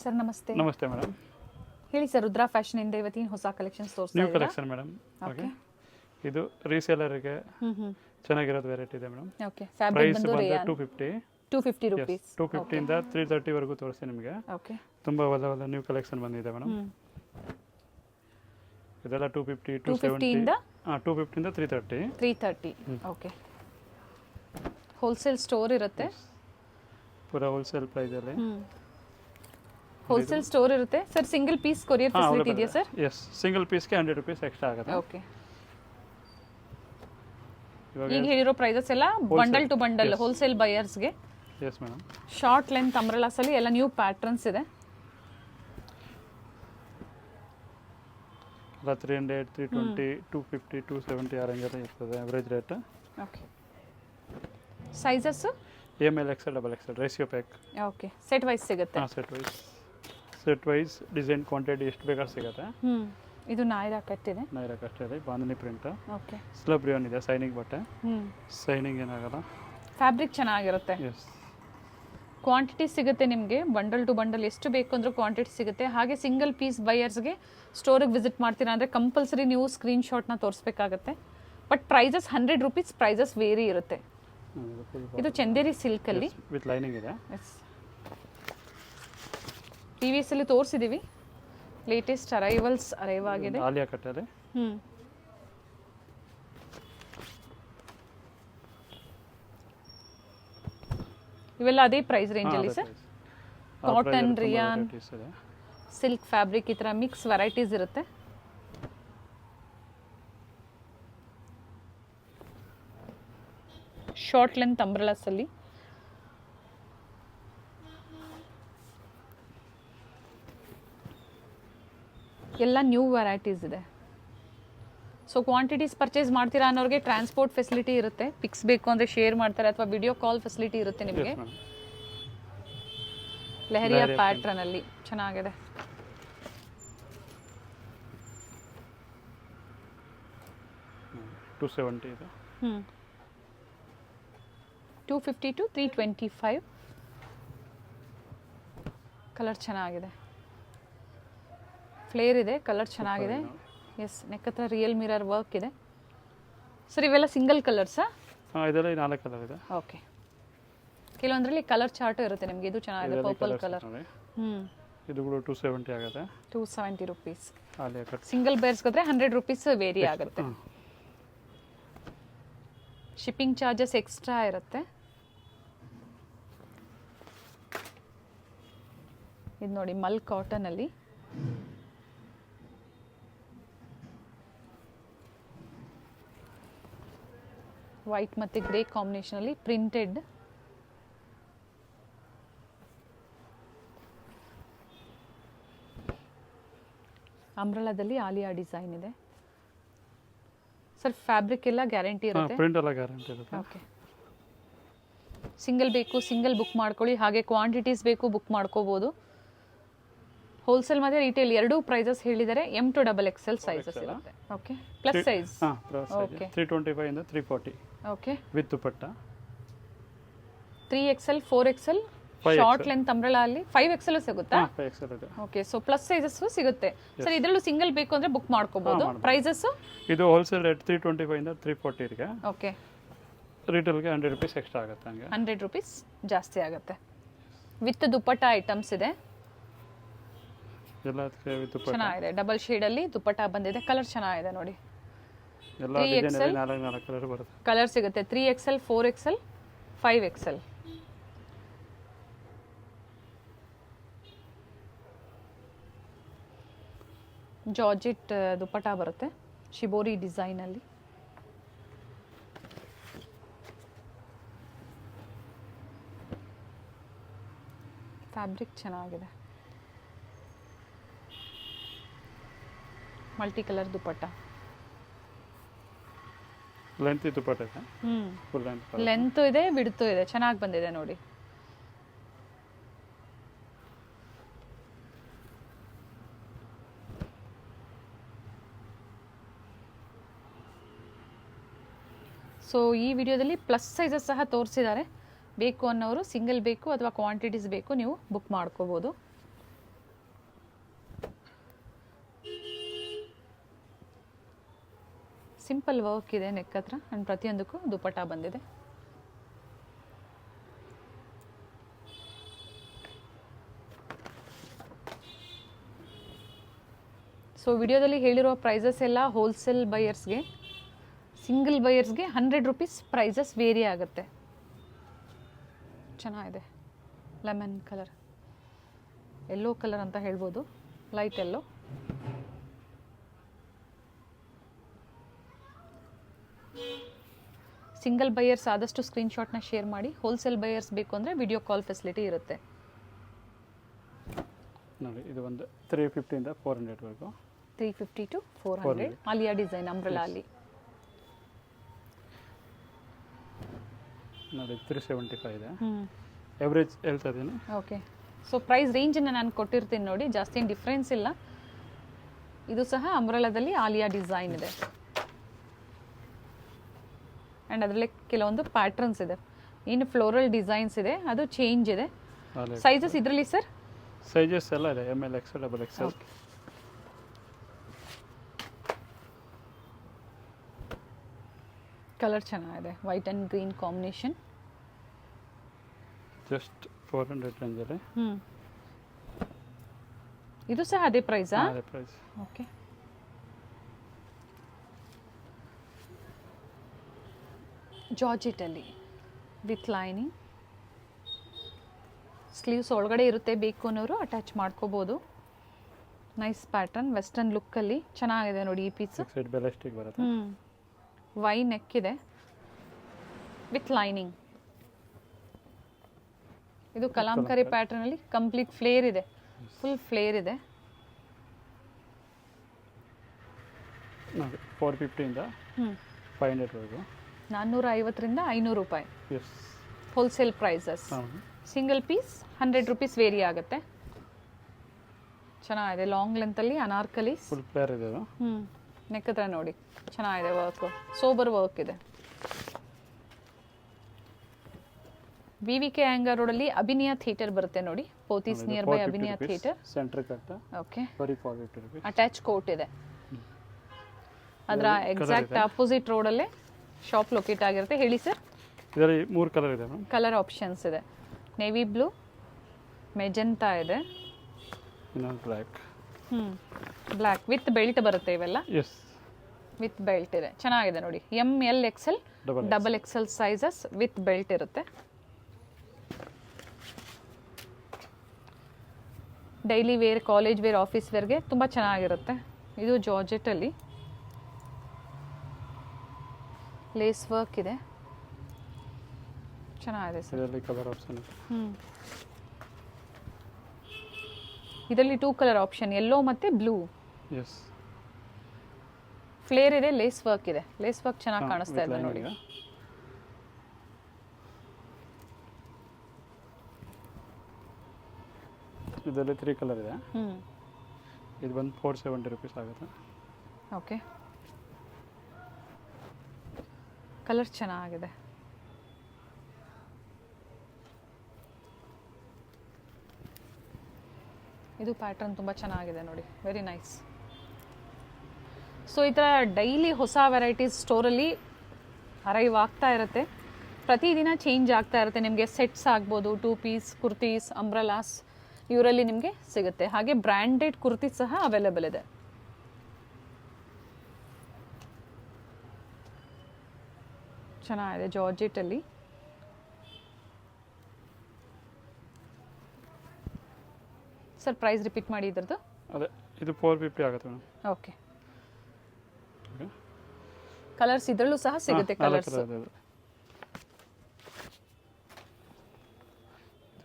Sir ನಮಸ್ತೆ. ನಮಸ್ತೆ madam. ಹೇಳಿ ಸರ್, ರುದ್ರಾ ಫ್ಯಾಷನ್ ಇಂದ ಇವತ್ತಿನ ಹೊಸ ಕಲೆಕ್ಷನ್ಸ್ ತೋರಿಸ್ತಾ ನ್ಯೂ ಇದ್ದೀರಾ? Collection madam. ಓಕೆ, ಇದು ರೀಸೇಲರ್ಗೆ ಚೆನ್ನಾಗಿರೋದು ವೆರೈಟಿ ಇದೆ ಮೇಡಮ್. ಓಕೆ, ಫ್ಯಾಬ್ರಿಕ್ ಪ್ರೈಸ್ ಬಂದು ಬಂದು ರೇಯಾನ್ 250 ರೂಪೀಸ್. 250 ಇಂದ 330 ವರೆಗೂ ತೋರಿಸ್ತೀನಿ ನಿಮಗೆ. ಓಕೆ, ತುಂಬ ಒಳ್ಳೆ ನ್ಯೂ ಕಲೆಕ್ಷನ್ ಬಂದಿದೆ ಮೇಡಮ್. ಇದೆಲ್ಲ 250 250 ಇಂದ 250 ಇಂದ 330. ಓಕೆ, ಹೋಲ್ಸೇಲ್ ಸ್ಟೋರ್ ಇರುತ್ತೆ. ಪೂರ ಹೋಲ್ಸೇಲ್ ಪ್ರೈಸ್ ಅಲ್ಲಿ ಹೋಲ್ಸೇಲ್ ಸ್ಟೋರ್ ಇರುತ್ತೆ sir. Single piece courier facility ಇದೆಯಾ ಸರ್? ಎಸ್, ಸಿಂಗಲ್ ಪೀಸ್ಗೆ 100 ರೂಪೀಸ್ ಎಕ್ಸ್ಟ್ರಾ ಆಗುತ್ತೆ. ಓಕೆ, ಈಗ ಹೇಳಿರೋ ಪ್ರೈಸಸ್ ಎಲ್ಲ ಬಂಡಲ್ ಟು ಬಂಡಲ್ ಹೋಲ್ಸೇಲ್ ಬಯರ್ಸ್ಗೆ. Yes madam. Short length umbrellas ಅಲ್ಲಿ ಎಲ್ಲ ನ್ಯೂ ಪ್ಯಾಟರ್ನ್ಸ್ ಇದೆ. 300, 320, 250, 270 ಆ ರೇಂಜ್ ಅಲ್ಲಿ ಇರ್ತದೆ average rate. Okay, sizes ML XL XXL ratio pack. Okay, set wise ಸಿಗುತ್ತೆ. ಸೆಟ್ ವೈಸ್ ಡಿಸೈನ್ ಕ್ವಾಂಟಿಟಿ ಎಷ್ಟು ಬೇಕಾದ್ರೂ ಸಿಗುತ್ತೆ. ಇದು ನಾಯ್ರಾ ಕಟ್ ಇದೆ. ನಾಯ್ರಾ ಕಟ್ ಇದೆ, bandhani print. Okay, slub rayon ಇದೆ, ಸೈನಿಂಗ್ ಬಟ್ಟೆ. ಸೈನಿಂಗ್ ಏನಾಗಲ್ಲ, ಫ್ಯಾಬ್ರಿಕ್ ಚೆನ್ನಾಗಿರುತ್ತೆ. ಎಸ್. ಕ್ವಾಂಟಿಟಿ ಸಿಗುತ್ತೆ ನಿಮಗೆ, ಬಂಡಲ್ ಟು ಬಂಡಲ್ ಎಷ್ಟು ಬೇಕು ಅಂದ್ರೂ ಕ್ವಾಂಟಿಟಿ ಸಿಗುತ್ತೆ. ಹಾಗೆ ಸಿಂಗಲ್ ಪೀಸ್ ಬೈಯರ್ಸ್ಗೆ ಸ್ಟೋರಿಗೆ ವಿಸಿಟ್ ಮಾಡ್ತೀರಾ ಅಂದರೆ ಕಂಪಲ್ಸರಿ ನೀವು ಸ್ಕ್ರೀನ್ಶಾಟ್ನ ತೋರಿಸ್ಬೇಕಾಗತ್ತೆ. But prices 100 rupees prices vary ಇರುತ್ತೆ. ಇದು ಚಂದೇರಿ ಸಿಲ್ಕಲ್ಲಿ ವಿತ್ ಲೈನಿಂಗ್ ಇದೆ. ಎಸ್, TVS ಅಲ್ಲಿ ತೋರಿಸಿದ್ದೀವಿ. ಲೇಟೆಸ್ಟ್ ಅರೈವ್ ಆಗಿದೆ. ಆಲಿಯಾ ಕಟ್ಟಲ್ಲಿ ಇವೆಲ್ಲ ಅದೇ ಪ್ರೈಸ್ ರೇಂಜಲ್ಲಿ sir. Cotton, rayon, silk fabric ಈ ಥರ ಮಿಕ್ಸ್ ವೆರೈಟೀಸ್ ಇರುತ್ತೆ. ಶಾರ್ಟ್ ಲೆಂತ್ ಅಂಬ್ರೆಲಾಸ್ ಅಲ್ಲಿ ಎಲ್ಲ ನ್ಯೂ ವೆರೈಟೀಸ್ ಇದೆ. ಸೊ ಕ್ವಾಂಟಿಟೀಸ್ ಪರ್ಚೇಸ್ ಮಾಡ್ತೀರಾ ಅನ್ನೋರಿಗೆ ಟ್ರಾನ್ಸ್ಪೋರ್ಟ್ ಫೆಸಿಲಿಟಿ ಇರುತ್ತೆ. ಪಿಕ್ಸ್ ಬೇಕು ಅಂದರೆ ಶೇರ್ ಮಾಡ್ತಾರೆ ಅಥವಾ ವಿಡಿಯೋ ಕಾಲ್ ಫೆಸಿಲಿಟಿ ಇರುತ್ತೆ ನಿಮಗೆ. ಲೆಹರಿಯಾ ಪ್ಯಾಟ್ರನ್ ಅಲ್ಲಿ ಚೆನ್ನಾಗಿದೆ. $270 ಇದೆ. 250 to 325. ಕಲರ್ ಚೆನ್ನಾಗಿದೆ, ಫ್ಲೇರ್ ಇದೆ, ಕಲರ್ ಚೆನ್ನಾಗಿದೆ. ಎಸ್, ನೆಕ್ ಹತ್ರ ರಿಯಲ್ ಮಿರರ್ ವರ್ಕ್ ಇದೆ ಸರ್. ಇವೆಲ್ಲ ಸಿಂಗಲ್ ಕಲರ್ಸಾ? ಇದರಲ್ಲಿ 4 ಕಲರ್ ಇದೆ. ಓಕೆ, ಕೆಲವೊಂದರಲ್ಲಿ ಕಲರ್ ಚಾರ್ಟು ಇರುತ್ತೆ ನಿಮಗೆ. ಇದು ಚೆನ್ನಾಗಿದೆ, ಪರ್ಪಲ್ ಕಲರ್. ಇದು ಕೂಡ 270 ಆಗುತ್ತೆ. 270 ರೂಪೀಸ್. ಆಲಿಯಾ ಕಟ್ ಸಿಂಗಲ್ ಬೇರ್ಸ್ಗೋದ್ರೆ 100 ರೂಪೀಸ್ ವೇರಿ ಆಗುತ್ತೆ. ಶಿಪ್ಪಿಂಗ್ ಚಾರ್ಜಸ್ ಎಕ್ಸ್ಟ್ರಾ ಇರುತ್ತೆ. ಇದು ನೋಡಿ, ಮಲ್ ಕಾಟನ್ ಅಲ್ಲಿ ವೈಟ್ ಮತ್ತು ಗ್ರೇ ಕಾಂಬಿನೇಷನ್ ಅಲ್ಲಿ ಪ್ರಿಂಟೆಡ್. ಅಂಬ್ರೆಲಾದಲ್ಲಿ ಆಲಿಯಾ ಡಿಸೈನ್ ಇದೆ ಸರ್. ಫ್ಯಾಬ್ರಿಕ್ ಎಲ್ಲ ಗ್ಯಾರಂಟಿ ಇರುತ್ತೆ. ಪ್ರಿಂಟ್ ಎಲ್ಲ ಗ್ಯಾರಂಟಿ ಇರುತ್ತೆ. ಓಕೆ, ಸಿಂಗಲ್ ಬೇಕು ಸಿಂಗಲ್ ಬುಕ್ ಮಾಡ್ಕೊಳ್ಳಿ. ಹಾಗೆ ಕ್ವಾಂಟಿಟೀಸ್ ಬೇಕು ಬುಕ್ ಮಾಡ್ಕೋಬಹುದು. ಹೋಲ್ಸೇಲ್ ಮತ್ತೆ ರಿಟೇಲ್ ಎರಡೂ ಪ್ರೈಸಸ್ ಹೇಳಿದರೆ. M to XXL ಸೈಜಸ್ ಇರುತ್ತೆ. Okay, plus size. ಓಕೆ, 325 ಇಂದ 340. Okay, with dupatta. 3XL 4XL short length umbrella ಅಲ್ಲಿ 5XL ಸಿಗುತ್ತಾ? 5XL ಇದೆ. ಓಕೆ, ಸೊ ಪ್ಲಸ್ ಸೈಜಸ್ ಸಿಗುತ್ತೆ ಸರ್. ಇದರಲ್ಲೂ ಸಿಂಗಲ್ ಬೇಕು ಅಂದ್ರೆ ಬುಕ್ ಮಾಡ್ಕೋಬಹುದು. ಪ್ರೈಸಸ್ ಇದು ಹೋಲ್ಸೇಲ್ ರೇಟ್ 325 ಇಂದ 340 ಗೆ. ಓಕೆ, ರಿಟೇಲ್ಗೆ 100 ರೂಪೀಸ್ ಎಕ್ಸ್ಟ್ರಾ ಆಗುತ್ತೆ. ಹಂಗೆ 100 ರೂಪೀಸ್ ಜಾಸ್ತಿ ಆಗುತ್ತೆ. ವಿತ್ ದುಪಟ್ಟ ಐಟಮ್ಸ್ ಇದೆ. ಎಲ್ಲ ವಿತ್ ದುಪಟ್ಟ ಚೆನ್ನಾಗಿದೆ. ಡಬಲ್ ಶೇಡ್ ಅಲ್ಲಿ ದುಪಟ್ಟ ಬಂದಿದೆ. ಕಲರ್ ಚೆನ್ನಾಗಿದೆ ನೋಡಿ. ಎಲ್ಲ ಡಿಸೈನ್ ಅಲ್ಲಿ 4 ಕಲರ್ ಬರುತ್ತೆ. ಕಲರ್ ಸಿಗುತ್ತೆ. 3XL 4XL 5XL. Georgette dupatta ಬರುತ್ತೆ ಶಿಬೋರಿ ಡಿಸೈನ್ ಅಲ್ಲಿ. ಫ್ಯಾಬ್ರಿಕ್ ಚೆನ್ನಾಗಿದೆ. Multi colour dupatta. Length dupatta ಇದೆ. ಫುಲ್ ಲೆಂತ್ ಇದೆ, ವಿಡ್ತ್ ಇದೆ. ಚೆನ್ನಾಗಿ ಬಂದಿದೆ ನೋಡಿ. ಸೊ ಈ ವಿಡಿಯೋದಲ್ಲಿ ಪ್ಲಸ್ ಸೈಜಸ್ ಸಹ ತೋರಿಸಿದ್ದಾರೆ. ಬೇಕು ಅನ್ನೋರು ಸಿಂಗಲ್ ಬೇಕು ಅಥವಾ ಕ್ವಾಂಟಿಟೀಸ್ ಬೇಕು ನೀವು ಬುಕ್ ಮಾಡ್ಕೋಬೋದು. ಸಿಂಪಲ್ ವರ್ಕ್ ಇದೆ ನೆಕ್ ಹತ್ರ ಆ್ಯಂಡ್ ಪ್ರತಿಯೊಂದಕ್ಕೂ ದುಪಟ್ಟ ಬಂದಿದೆ. ಸೊ ವಿಡಿಯೋದಲ್ಲಿ ಹೇಳಿರೋ ಪ್ರೈಸಸ್ ಎಲ್ಲ ಹೋಲ್ಸೇಲ್ ಬೈಯರ್ಸ್ಗೆ, ಸಿಂಗಲ್ ಬೈಯರ್ಸ್ಗೆ 100 ರುಪೀಸ್ ಪ್ರೈಸಸ್ ವೇರಿ ಆಗುತ್ತೆ. ಚೆನ್ನಾಗಿದೆ, ಲೆಮನ್ ಕಲರ್, ಯೆಲ್ಲೋ ಕಲರ್ ಅಂತ ಹೇಳ್ಬೋದು, ಲೈಟ್ ಯೆಲ್ಲೋ. ಸಿಂಗಲ್ ಬೈಯರ್ಸ್ ಆದಷ್ಟು ಸ್ಕ್ರೀನ್ಶಾಟ್ನ ಶೇರ್ ಮಾಡಿ. ಹೋಲ್ಸೇಲ್ ಬೈಯರ್ಸ್ ಬೇಕು ಅಂದರೆ ವಿಡಿಯೋ ಕಾಲ್ ಫೆಸಿಲಿಟಿ ಇರುತ್ತೆ. ನೋಡಿ ಇದು ಒಂದು 350 ಇಂದ 400 ವರೆಗೂ. 350 to 400 ಆಲಿಯಾ ಡಿಸೈನ್ ಅಂಬ್ರೆಲಾ ಅಲ್ಲಿ. ನೋಡಿ 375 ಇದೆ. ಎವರೇಜ್ ಹೇಳ್ತಾ ಇದ್ದೀನಿ. ಓಕೆ, ಸೊ ಪ್ರೈಸ್ ರೇಂಜನ್ನು ನಾನು ಕೊಟ್ಟಿರ್ತೀನಿ ನೋಡಿ, ಜಾಸ್ತಿ ಏನು ಡಿಫ್ರೆನ್ಸ್ ಇಲ್ಲ. ಇದು ಸಹ ಅಂಬ್ರೆಲಾದಲ್ಲಿ ಆಲಿಯಾ ಡಿಸೈನ್ ಇದೆ ಆ್ಯಂಡ್ ಅದರಲ್ಲಿ ಕೆಲವೊಂದು ಪ್ಯಾಟ್ರನ್ಸ್ ಇದೆ. ಏನು ಫ್ಲೋರಲ್ ಡಿಸೈನ್ಸ್ ಇದೆ ಅದು ಚೇಂಜ್ ಇದೆ. ಸೈಜಸ್ ಇದರಲ್ಲಿ ಸರ್ ಸೈಜಸ್ ಎಲ್ಲ ಇದೆ, ML XL XXL. ಕಲರ್ ಚೆನ್ನಾಗಿದೆ, white and green combination. Just 400 ರೇಂಜಲ್ಲಿ. ಇದು ಸಹ ಅದೇ ಪ್ರೈಸಾ? ಅದೇ ಪ್ರೈಸ್. ಓಕೆ, ಜಾರ್ಜೆಟಲ್ಲಿ ವಿತ್ ಲೈನಿಂಗ್, ಸ್ಲೀವ್ಸ್ ಒಳಗಡೆ ಇರುತ್ತೆ, ಬೇಕು ಅನ್ನೋರು ಅಟ್ಯಾಚ್ ಮಾಡ್ಕೋಬೋದು. ನೈಸ್ ಪ್ಯಾಟರ್ನ್, ವೆಸ್ಟರ್ನ್ ಲುಕ್ಕಲ್ಲಿ ಚೆನ್ನಾಗಿದೆ ನೋಡಿ ಈ ಪೀಸ್. ಬೆಲಾಸ್ಟಿಕ್ ಬರುತ್ತೆ. ವೈ ನೆಕ್ ಇದೆ ವಿತ್ ಲೈನಿಂಗ್. ಇದು ಕಲಾಂಕರಿ ಪ್ಯಾಟರ್ನಲ್ಲಿ ಕಂಪ್ಲೀಟ್ ಫ್ಲೇರ್ ಇದೆ, ಫುಲ್ ಫ್ಲೇರ್ ಇದೆ. ನೋಡಿ 450 ಇಂದ 500 ವರೆಗೂ. 450ರಿಂದ 500 ರೂಪಾಯಿ yes, wholesale prices. Single piece 100 rupees vary ಆಗುತ್ತೆ. ಚೆನ್ನಾಗಿದೆ, ಲಾಂಗ್ ಲೆಂತಲ್ಲಿ ಅನಾರ್ಕಲಿ, ಫುಲ್ ಫ್ಲೇರ್ ಇದೆ ಅದು. ನೆಕ್ ಹತ್ರ ನೋಡಿ ಚೆನ್ನಾಗಿದೆ, ವರ್ಕ್ ಸೋಬರ್ ವರ್ಕ್ ಇದೆ. VVK ಆ್ಯಂಗರ್ ರೋಡಲ್ಲಿ ಅಭಿನಯ ಥಿಯೇಟರ್ ಬರುತ್ತೆ ನೋಡಿ, Pothys nearby Abhinaya theatre. Centre cut. Okay, 450 rupees. Attach coat ಇದೆ. ಅದರ ಎಕ್ಸಾಕ್ಟ್ ಆಪೋಸಿಟ್ ರೋಡಲ್ಲೇ ಶಾಪ್ ಲೊಕೇಟ್ ಆಗಿರುತ್ತೆ. ಹೇಳಿ ಸರ್. ಇದರಲ್ಲಿ 3 ಕಲರ್ ಇದೆ ಮ್ಯಾಮ್. ಕಲರ್ ಆಪ್ಷನ್ಸ್ ಇದೆ, ನೇವಿ ಬ್ಲೂ, ಮೆಜೆಂಟಾ ಇದೆ, ಇನ್ನೊಂದು ಬ್ಲ್ಯಾಕ್. ಬ್ಲ್ಯಾಕ್ ವಿತ್ ಬೆಲ್ಟ್ ಬರುತ್ತೆ ಇವೆಲ್ಲ. ಎಸ್, ವಿತ್ ಬೆಲ್ಟ್ ಇದೆ, ಚೆನ್ನಾಗಿದೆ ನೋಡಿ. ML XL double XL sizes with belt ಇರುತ್ತೆ. Daily wear, college wear, office ವೇರ್ಗೆ ತುಂಬ ಚೆನ್ನಾಗಿರುತ್ತೆ. ಇದು ಜಾರ್ಜೆಟಲ್ಲಿ ಲೇಸ್ ವರ್ಕ್ ಇದೆ, ಚೆನ್ನಾಗಿದೆ ಸರ್. ಇದರಲ್ಲಿ ಕಲರ್ ಆಪ್ಷನ್ ಇದೆ. ಇದರಲ್ಲಿ 2 ಕಲರ್ ಆಪ್ಷನ್, ಯೆಲ್ಲೋ ಮತ್ತು ಬ್ಲೂ. ಎಸ್, ಫ್ಲೇರ್ ಇದೆ, ಲೇಸ್ ವರ್ಕ್ ಇದೆ. ಲೇಸ್ ವರ್ಕ್ ಚೆನ್ನಾಗಿ ಕಾಣಿಸ್ತಾ ಇದೆ ನೋಡಿ. ಇದರಲ್ಲಿ 3 ಕಲರ್ ಇದೆ. ಇದು ಬಂದು 470 ರೂಪೀಸ್ ಆಗುತ್ತೆ. ಓಕೆ, ಕಲರ್ ಚೆನ್ನಾಗಿದೆ. ಇದು ಪ್ಯಾಟರ್ನ್ ತುಂಬ ಚೆನ್ನಾಗಿದೆ ನೋಡಿ, ವೆರಿ ನೈಸ್. ಸೊ ಈ ಥರ ಡೈಲಿ ಹೊಸ ವೆರೈಟೀಸ್ ಸ್ಟೋರಲ್ಲಿ ಅರೈವ್ ಆಗ್ತಾ ಇರುತ್ತೆ, ಪ್ರತಿದಿನ ಚೇಂಜ್ ಆಗ್ತಾ ಇರುತ್ತೆ. ನಿಮಗೆ ಸೆಟ್ಸ್ ಆಗ್ಬೋದು, 2 ಪೀಸ್ ಕುರ್ತೀಸ್, ಅಂಬ್ರಲಾಸ್ ಇವರಲ್ಲಿ ನಿಮಗೆ ಸಿಗುತ್ತೆ. ಹಾಗೆ ಬ್ರ್ಯಾಂಡೆಡ್ ಕುರ್ತಿ ಸಹ ಅವೈಲೇಬಲ್ ಇದೆ. ಚೆನ್ನಾಗಿದೆ, ಜಾರ್ಜೆಟಲ್ಲಿ. ಸರ್ ಪ್ರೈಸ್ ರಿಪೀಟ್ ಮಾಡಿ ಇದ್ರದ್ದು. ಅದೇ ಇದು 450 ಆಗುತ್ತೆ ಮೇಡಮ್. ಓಕೆ, ಕಲರ್ಸ್ ಇದರಲ್ಲೂ ಸಹ ಸಿಗುತ್ತೆ. ಕಲರ್ಸ್ ಇದು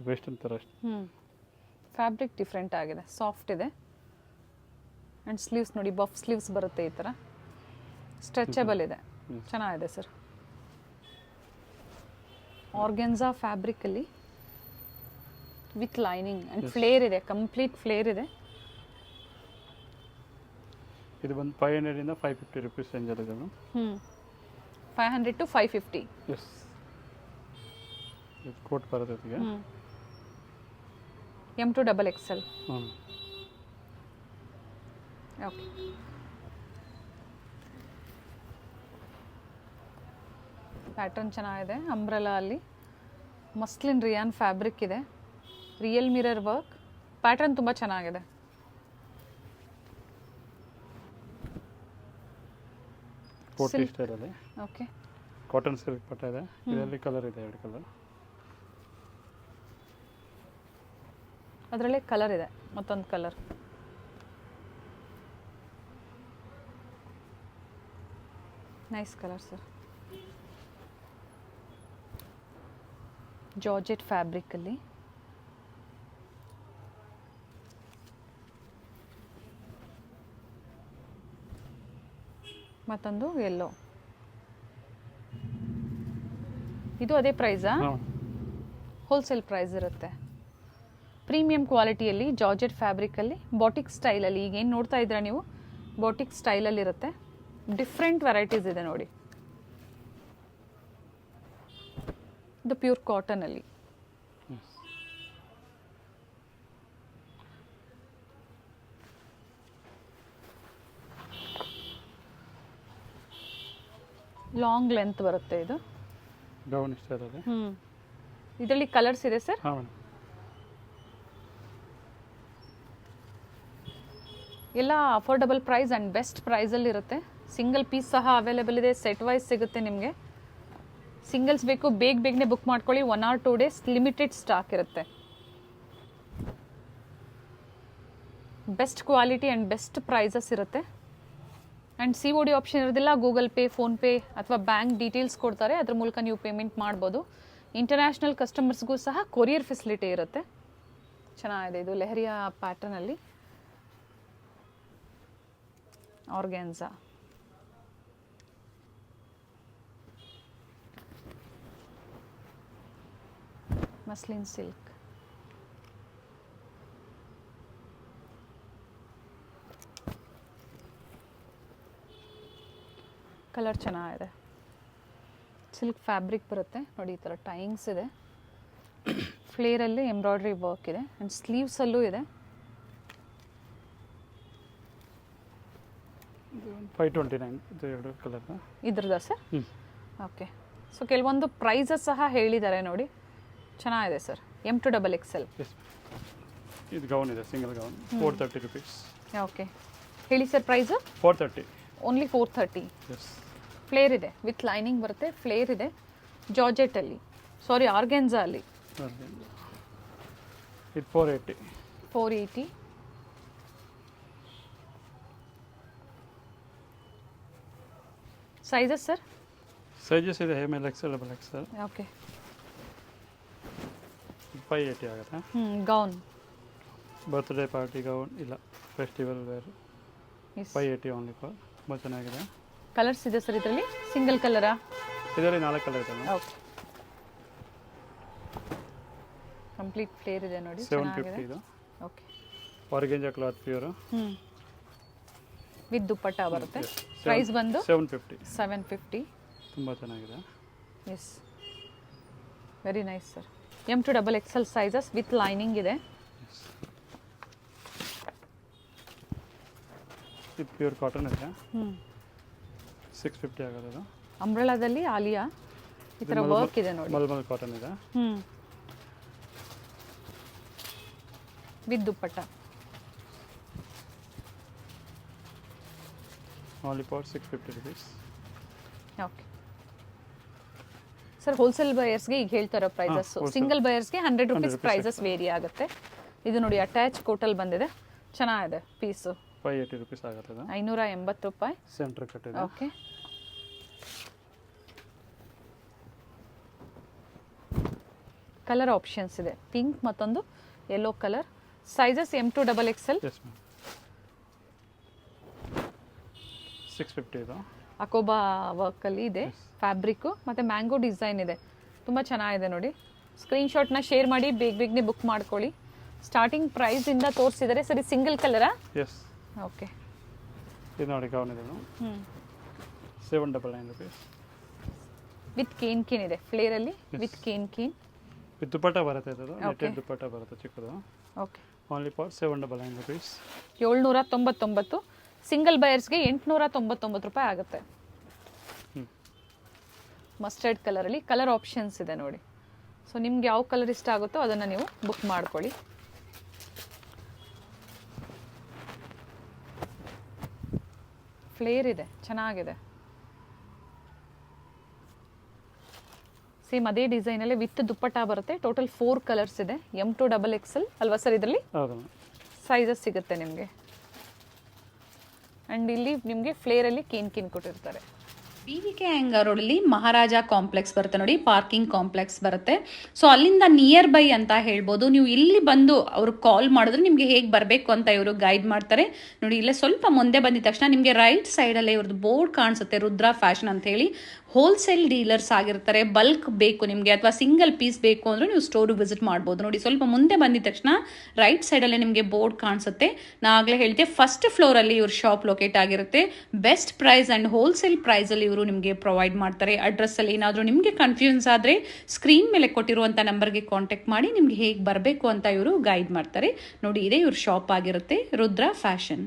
ವೆಸ್ಟ್ ಅಂತಾರೆ ಅಷ್ಟೇ. ಫ್ಯಾಬ್ರಿಕ್ ಡಿಫ್ರೆಂಟ್ ಆಗಿದೆ, ಸಾಫ್ಟ್ ಇದೆ. ಆ್ಯಂಡ್ ಸ್ಲೀವ್ಸ್ ನೋಡಿ, ಬಫ್ ಸ್ಲೀವ್ಸ್ ಬರುತ್ತೆ ಈ ಥರ, ಸ್ಟ್ರೆಚಬಲ್ ಇದೆ, ಚೆನ್ನಾಗಿದೆ ಸರ್. ಆರ್ಗೆನ್ಸಾ ಫ್ಯಾಬ್ರಿಕಲ್ಲಿ ವಿತ್ ಲೈನಿಂಗ್ ಆ್ಯಂಡ್ ಫ್ಲೇರ್ ಇದೆ, ಕಂಪ್ಲೀಟ್ ಫ್ಲೇರ್ ಇದೆ. ಇದು ಬಂದು 500 ಇಂದ 550 ರೂಪೀಸ್ ರೇಂಜಲ್ಲಿ ಇದೆ ಮೇಡಮ್. 500 to 550. ಎಸ್, ಇದು ಕೋಟ್ ಬರುತ್ತೆ ಇದಕ್ಕೆ. M to double XL. ಓಕೆ, ಪ್ಯಾಟರ್ನ್ ಚೆನ್ನಾಗಿದೆ. ಅಂಬ್ರೆಲಾ ಅಲ್ಲಿ ಮಸ್ಲಿನ್ ರಿಯಾನ್ ಫ್ಯಾಬ್ರಿಕ್ ಇದೆ. Real mirror work. ಪ್ಯಾಟರ್ನ್ ತುಂಬ ಚೆನ್ನಾಗಿದೆ. ಕೋಟಿ ಸ್ಟೈಲಲ್ಲಿ ಓಕೆ. ಕಾಟನ್ ಸಿಲ್ಕ್ ಪಟ್ಟ ಇದೆ. ಇದರಲ್ಲಿ ಕಲರ್ ಇದೆ, 2 ಕಲರ್. ಅದರಲ್ಲೇ ಕಲರ್ ಇದೆ, ಮತ್ತೊಂದು colour. Nice colour sir. Georgette ಫ್ಯಾಬ್ರಿಕಲ್ಲಿ ಮತ್ತೊಂದು ಎಲ್ಲೋ. ಇದು ಅದೇ ಪ್ರೈಸಾ? ಹೋಲ್ಸೇಲ್ ಪ್ರೈಸ್ ಇರುತ್ತೆ. ಪ್ರೀಮಿಯಂ ಕ್ವಾಲಿಟಿಯಲ್ಲಿ ಜಾರ್ಜೆಟ್ ಫ್ಯಾಬ್ರಿಕಲ್ಲಿ ಬಾಟಿಕ್ ಸ್ಟೈಲಲ್ಲಿ ಈಗೇನು ನೋಡ್ತಾ ಇದ್ದೀರಾ ನೀವು, ಬಾಟಿಕ್ ಸ್ಟೈಲಲ್ಲಿ ಇರುತ್ತೆ. ಡಿಫ್ರೆಂಟ್ ವೆರೈಟೀಸ್ ಇದೆ ನೋಡಿ. ಇದು ಪ್ಯೂರ್ ಕಾಟನಲ್ಲಿ. ಲಾಂಗ್ ಲೆಂತ್ ಬರುತ್ತೆ ಇದು. ಗೌನ್ ಸ್ಟೈಲಲ್ಲಿ. ಇದರಲ್ಲಿ ಕಲರ್ಸ್ ಇದೆ ಸರ್. ಹಾಂ ಮೇಡಮ್. ಎಲ್ಲ ಅಫೋರ್ಡಬಲ್ ಪ್ರೈಸ್ ಆ್ಯಂಡ್ ಬೆಸ್ಟ್ ಪ್ರೈಸಲ್ಲಿ ಇರುತ್ತೆ. ಸಿಂಗಲ್ ಪೀಸ್ ಸಹ ಅವೈಲೇಬಲ್ ಇದೆ. ಸೆಟ್ ವೈಸ್ ಸಿಗುತ್ತೆ ನಿಮಗೆ. ಸಿಂಗಲ್ಸ್ ಬೇಕು ಬೇಗನೆ ಬುಕ್ ಮಾಡ್ಕೊಳ್ಳಿ. 1 or 2 days ಲಿಮಿಟೆಡ್ ಸ್ಟಾಕ್ ಇರುತ್ತೆ. Best quality and best prices ಇರುತ್ತೆ. ಆ್ಯಂಡ್ COD ಆಪ್ಷನ್ ಇರೋದಿಲ್ಲ. ಗೂಗಲ್ ಪೇ, ಫೋನ್ಪೇ ಅಥವಾ ಬ್ಯಾಂಕ್ ಡೀಟೇಲ್ಸ್ ಕೊಡ್ತಾರೆ, ಅದ್ರ ಮೂಲಕ ನೀವು ಪೇಮೆಂಟ್ ಮಾಡ್ಬೋದು. ಇಂಟರ್ನ್ಯಾಷನಲ್ ಕಸ್ಟಮರ್ಸ್ಗೂ ಸಹ ಕೊರಿಯರ್ ಫೆಸಿಲಿಟಿ ಇರುತ್ತೆ. ಚೆನ್ನಾಗಿದೆ. ಇದು ಲೆಹರಿಯಾ ಪ್ಯಾಟರ್ನಲ್ಲಿ ಆರ್ಗ್ಯಾನ್ಸಾ. Muslin silk. ಕಲರ್ ಚೆನ್ನಾಗಿದೆ. ಸಿಲ್ಕ್ ಫ್ಯಾಬ್ರಿಕ್ ಬರುತ್ತೆ ನೋಡಿ. ಈ ಥರ ಟೈಯಿಂಗ್ಸ್ ಇದೆ. ಫ್ಲೇರಲ್ಲಿ ಎಂಬ್ರಾಯ್ಡ್ರಿ ವರ್ಕ್ ಇದೆ ಆ್ಯಂಡ್ ಸ್ಲೀವ್ಸಲ್ಲೂ ಇದೆ. 529 ಇದು 2 ಕಲರ್. ಇದ್ರದ್ದಾ ಸರ್? ಓಕೆ. ಸೊ ಕೆಲವೊಂದು ಪ್ರೈಸಸ್ ಸಹ ಹೇಳಿದ್ದಾರೆ ನೋಡಿ. ಚೆನ್ನಾಗಿದೆ ಸರ್. M2XXL. ಇದು ಗೌನ್ ಇದೆ, ಸಿಂಗಲ್ ಗೌನ್. 430 rupees. ಓಕೆ. ಹೇಳಿ sir price. 430. Only 430. Yes. Flare ಇದೆ, ವಿತ್ ಲೈನಿಂಗ್ ಬರುತ್ತೆ. ಫ್ಲೇರ್ ಇದೆ ಜಾರ್ಜೆಟಲ್ಲಿ, ಸಾರಿ ಆರ್ಗೆನ್ಸಾ ಅಲ್ಲಿ. ಇದು 480. 480. Sizes sir? ಸೈಜಸ್ ಇದೆ ML, XL, XL. ಓಕೆ. 580 ಆಗುತ್ತೆ. ಗೌನ್. ಬರ್ತ್ಡೇ ಪಾರ್ಟಿ ಗೌನ್ ಇಲ್ಲ, ಫೆಸ್ಟಿವಲ್ ವೇರ್. 580 only for. ತುಂಬ ಚೆನ್ನಾಗಿದೆ. ಕಲರ್ಸ್ ಇದೆ ಸರ್ ಇದರಲ್ಲಿ? ಸಿಂಗಲ್ ಕಲರಾ? ಇದರಲ್ಲಿ 4 ಕಲರ್ ಇದೆ. ಓಕೆ. ಕಂಪ್ಲೀಟ್ ಫ್ಲೇರ್ ಇದೆ ನೋಡಿ. 750 ಇದು. Okay. Organza cloth pure. With dupatta ಬರುತ್ತೆ. ಪ್ರೈಸ್ ಬಂದು 750. 750. ತುಂಬ ಚೆನ್ನಾಗಿದೆ. Yes, very nice sir. M2XXL sizes with lining ಇದೆ. ಇದು ಪ್ಯೂರ್ ಕಾಟನ್ ಇದೆ. 650 ಆಗೋದು ಅದು. ಅಂಬ್ರೆಲಾದಲ್ಲಿ ಆಲಿಯಾ ಈ ಥರ ವರ್ಕ್ ಇದೆ ನೋಡಿ. ಮಲ್ಮಲ್ ಕಾಟನ್ ಇದೆ. With dupatta. Only for 650 rupees. Okay sir. Wholesale ಬಯರ್ಸ್ಗೆ ಈಗ ಹೇಳ್ತಾರೋ ಪ್ರೈಸಸ್. ಸಿಂಗಲ್ ಬಯರ್ಸ್ಗೆ 100 rupees ಪ್ರೈಸಸ್ ವೇರಿ ಆಗುತ್ತೆ. ಇದು ನೋಡಿ ಅಟ್ಯಾಚ್ ಕೋಟಲ್ ಬಂದಿದೆ. ಚೆನ್ನಾಗಿದೆ ಪೀಸು. 580 rupees ಆಗುತ್ತೆ. 580 ರೂಪಾಯಿ. ಸೆಂಟರ್ ಕಟ್ ಇದೆ. ಓಕೆ. ಕಲರ್ ಆಪ್ಷನ್ಸ್ ಇದೆ. ಪಿಂಕ್ ಮತ್ತೊಂದು yellow colour. Sizes M2XXL. Yes ma'am. 650 ಇದು. ಅಕೋಬಾ ವರ್ಕಲ್ಲಿ ಇದೆ ಫ್ಯಾಬ್ರಿಕ್ಕು, ಮತ್ತು ಮ್ಯಾಂಗೋ ಡಿಸೈನ್ ಇದೆ. ತುಂಬ ಚೆನ್ನಾಗಿದೆ ನೋಡಿ. ಸ್ಕ್ರೀನ್ಶಾಟ್ನ ಶೇರ್ ಮಾಡಿ ಬೇಗನೆ ಬುಕ್ ಮಾಡ್ಕೊಳ್ಳಿ. ಸ್ಟಾರ್ಟಿಂಗ್ ಪ್ರೈಸಿಂದ ತೋರಿಸಿದರೆ ಸರಿ. ಸಿಂಗಲ್ ಕಲರಾ? ಎಸ್. ಓಕೆ. ಇದು ನೋಡಿ ಗೌನ್ ಇದೆ. 799 rupees. ವಿತ್ ಕೇನ್ ಇದೆ ಫ್ಲೇರಲ್ಲಿ. With cane. ವಿತ್ ದುಪ್ಪಟ್ಟ ಬರುತ್ತೆ. ಇದು ನೆಟೆಡ್ ದುಪ್ಪಟ್ಟ ಬರುತ್ತೆ ಚಿಕ್ಕದು. Okay. Only for 799 rupees. 799. Single ಬಯರ್ಸ್ಗೆ 899 ರೂಪಾಯಿ ಆಗುತ್ತೆ. ಮಸ್ಟರ್ಡ್ ಕಲರಲ್ಲಿ ಕಲರ್ ಆಪ್ಷನ್ಸ್ ಇದೆ ನೋಡಿ. ಸೊ ನಿಮ್ಗೆ ಯಾವ ಕಲರ್ ಇಷ್ಟ ಆಗುತ್ತೋ ಅದನ್ನು ನೀವು ಬುಕ್ ಮಾಡ್ಕೊಳ್ಳಿ. ಫ್ಲೇರ್ ಇದೆ, ಚೆನ್ನಾಗಿದೆ. ಸೇಮ್ ಅದೇ ಡಿಸೈನಲ್ಲಿ ವಿತ್ ದುಪ್ಪಟ್ಟ ಬರುತ್ತೆ. ಟೋಟಲ್ 4 ಕಲರ್ಸ್ ಇದೆ. M2 XXL ಅಲ್ವಾ ಸರ್ ಇದರಲ್ಲಿ? ಹೌದು. ಸೈಜಸ್ ಸಿಗುತ್ತೆ ನಿಮಗೆ. ಆ್ಯಂಡ್ ಇಲ್ಲಿ ನಿಮಗೆ ಫ್ಲೇರಲ್ಲಿ ಕೀನ್ ಕೊಟ್ಟಿರ್ತಾರೆ. BVK ಅಯ್ಯಂಗಾರ್ ರೋಡಲ್ಲಿ ಮಹಾರಾಜ ಕಾಂಪ್ಲೆಕ್ಸ್ ಬರುತ್ತೆ ನೋಡಿ, ಪಾರ್ಕಿಂಗ್ ಕಾಂಪ್ಲೆಕ್ಸ್ ಬರುತ್ತೆ. ಸೊ ಅಲ್ಲಿಂದ ನಿಯರ್ ಬೈ ಅಂತ ಹೇಳ್ಬೋದು. ನೀವು ಇಲ್ಲಿ ಬಂದು ಅವ್ರಿಗೆ ಕಾಲ್ ಮಾಡಿದ್ರೆ ನಿಮಗೆ ಹೇಗೆ ಬರಬೇಕು ಅಂತ ಇವರು ಗೈಡ್ ಮಾಡ್ತಾರೆ ನೋಡಿ. ಇಲ್ಲೇ ಸ್ವಲ್ಪ ಮುಂದೆ ಬಂದಿದ ತಕ್ಷಣ ನಿಮಗೆ ರೈಟ್ ಸೈಡಲ್ಲೇ ಇವ್ರದ್ದು ಬೋರ್ಡ್ ಕಾಣಿಸುತ್ತೆ, ರುದ್ರಾ ಫ್ಯಾಷನ್ ಅಂತ ಹೇಳಿ. ಹೋಲ್ಸೇಲ್ ಡೀಲರ್ಸ್ ಆಗಿರ್ತಾರೆ. ಬಲ್ಕ್ ಬೇಕು ನಿಮಗೆ ಅಥವಾ ಸಿಂಗಲ್ ಪೀಸ್ ಬೇಕು ಅಂದ್ರೆ ನೀವು ಸ್ಟೋರಿಗೆ ವಿಸಿಟ್ ಮಾಡ್ಬೋದು ನೋಡಿ. ಸ್ವಲ್ಪ ಮುಂದೆ ಬಂದಿದ ತಕ್ಷಣ ರೈಟ್ ಸೈಡಲ್ಲೇ ನಿಮಗೆ ಬೋರ್ಡ್ ಕಾಣಿಸುತ್ತೆ. ನಾ ಆಗಲೇ ಹೇಳ್ತೆ ಫಸ್ಟ್ ಫ್ಲೋರಲ್ಲಿ ಇವ್ರ ಶಾಪ್ ಲೊಕೇಟ್ ಆಗಿರುತ್ತೆ. ಬೆಸ್ಟ್ ಪ್ರೈಸ್ ಆ್ಯಂಡ್ ಹೋಲ್ಸೇಲ್ ಪ್ರೈಸಲ್ಲಿ ಇವರು ನಿಮಗೆ ಪ್ರೊವೈಡ್ ಮಾಡ್ತಾರೆ. ಅಡ್ರೆಸ್ಸಲ್ಲಿ ಏನಾದರೂ ನಿಮಗೆ ಕನ್ಫ್ಯೂಸ್ ಆದರೆ ಸ್ಕ್ರೀನ್ ಮೇಲೆ ಕೊಟ್ಟಿರುವಂಥ ನಂಬರ್ಗೆ ಕಾಂಟ್ಯಾಕ್ಟ್ ಮಾಡಿ ನಿಮಗೆ ಹೇಗೆ ಬರಬೇಕು ಅಂತ ಇವರು ಗೈಡ್ ಮಾಡ್ತಾರೆ ನೋಡಿ. ಇದೇ ಇವ್ರ ಶಾಪ್ ಆಗಿರುತ್ತೆ, ರುದ್ರಾ ಫ್ಯಾಷನ್.